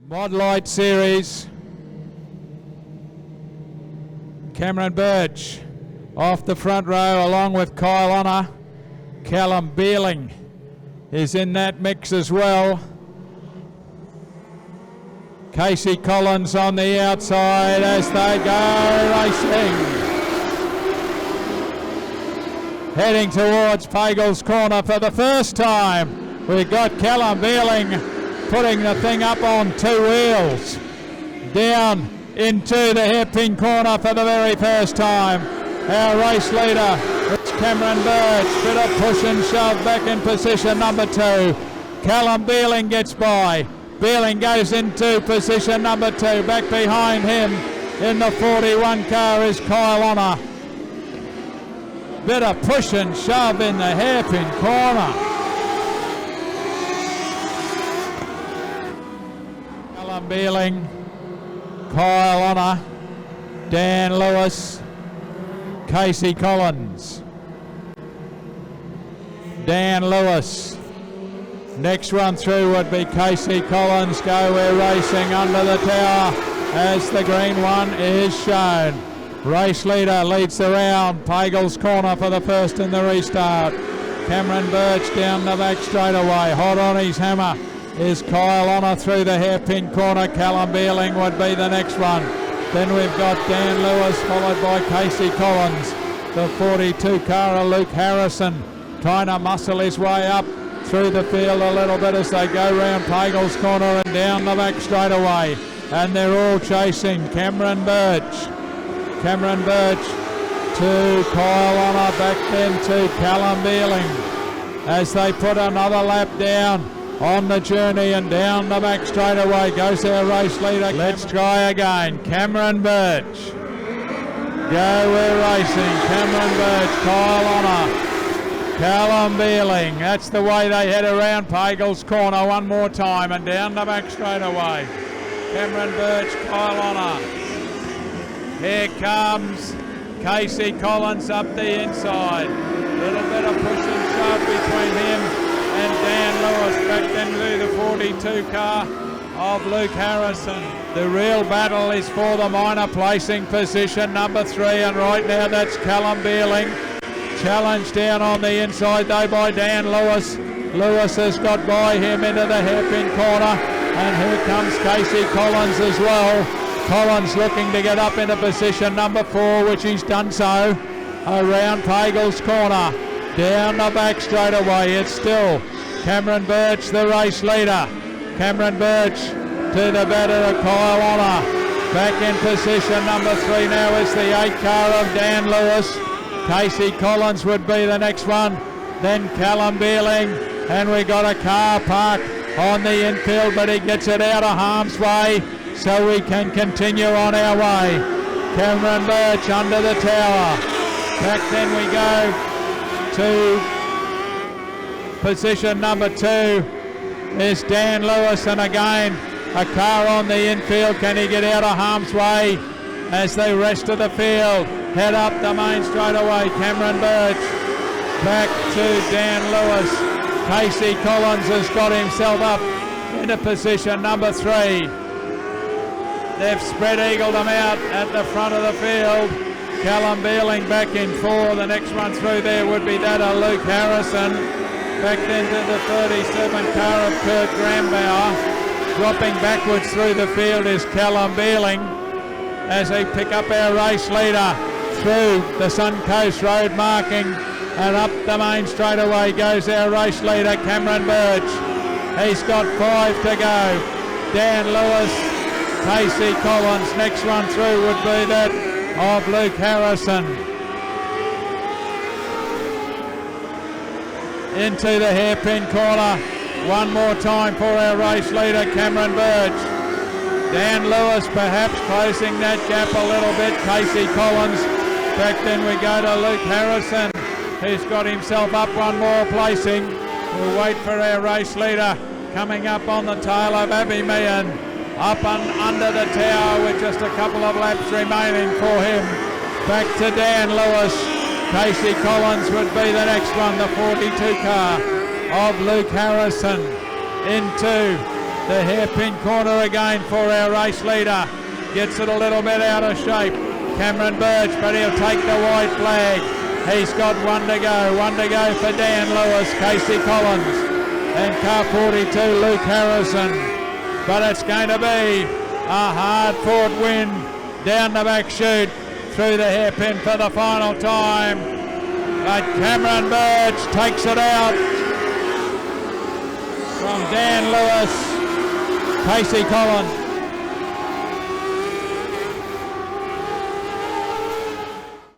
Modlites Series. Cameron Birch off the front row along with Kyle Honor. Callum Beerling is in that mix as well. Casey Collins on the outside as they go racing. Heading towards Pagels Corner for the first time. We've got Callum Beerling putting the thing up on two wheels. Down into the hairpin corner for the very first time. Our race leader, it's Cameron Birch. Bit of push and shove back in position number 2. Callum Beerling gets by. Beerling goes into position number 2. Back behind him in the 41 car is Kyle Honor. Bit of push and shove in the hairpin corner. Callum Beerling, Kyle Honor, Dan Lewis, Casey Collins, Dan Lewis. Next run through would be Casey Collins. Go, we're racing under the tower as the green one is shown. Race leader leads the round. Pagels Corner for the first in the restart. Cameron Birch down the back straightaway. Hot on his hammer is Kyle Honor through the hairpin corner. Callum Beerling would be the next one. Then we've got Dan Lewis followed by Casey Collins. The 42 car of Luke Harrison trying to muscle his way up through the field a little bit as they go round Pagels Corner and down the back straightaway. And they're all chasing Cameron Birch. Cameron Birch to Kyle Honor, back then to Callum Beerling as they put another lap down on the journey and down the back straightaway goes our race leader. Let's try again. Cameron Birch. Go, we're racing. Cameron Birch, Kyle Honor, Callum Beerling. That's the way they head around Pagels Corner one more time and down the back straightaway. Cameron Birch, Kyle Honor. Here comes Casey Collins up the inside. Little bit of push and shove between him and Dan Lewis back into the 42 car of Luke Harrison. The real battle is for the minor placing position number 3, and right now that's Callum Beerling. Challenged down on the inside though by Dan Lewis. Lewis has got by him into the hairpin corner, and here comes Casey Collins as well. Collins looking to get up into position number 4, which he's done so. Around Pagels Corner, down the back straightaway. It's still Cameron Birch, the race leader. Cameron Birch to the better of Kyle Honor. Back in position number 3 now is the 8 car of Dan Lewis. Casey Collins would be the next one. Then Callum Beerling, and we got a car parked on the infield, but he gets it out of harm's way, so we can continue on our way. Cameron Birch under the tower. Back then we go to position number 2 is Dan Lewis, and again a car on the infield. Can he get out of harm's way as the rest of the field head up the main straightaway? Cameron Birch back to Dan Lewis. Casey Collins has got himself up into position number 3. They've spread-eagled them out at the front of the field. Callum Beerling back in 4. The next one through there would be that of Luke Harrison. Back into the 37 car of Kurt Grambauer. Dropping backwards through the field is Callum Beerling as they pick up our race leader through the Suncoast Road marking, and up the main straightaway goes our race leader Cameron Birch. He's got 5 to go. Dan Lewis, Casey Collins. Next run through would be that of Luke Harrison. Into the hairpin corner. One more time for our race leader Cameron Birch. Dan Lewis perhaps closing that gap a little bit. Casey Collins. Back then we go to Luke Harrison, who's got himself up one more placing. We'll wait for our race leader coming up on the tail of Abby Meehan. Up and under the tower with just a couple of laps remaining for him. Back to Dan Lewis. Casey Collins would be the next one, the 42 car of Luke Harrison. Into the hairpin corner again for our race leader. Gets it a little bit out of shape. Cameron Birch, but he'll take the white flag. He's got one to go for Dan Lewis, Casey Collins, and car 42, Luke Harrison. But it's going to be a hard-fought win down the back chute through the hairpin for the final time. But Cameron Birch takes it out from Dan Lewis, Casey Collins.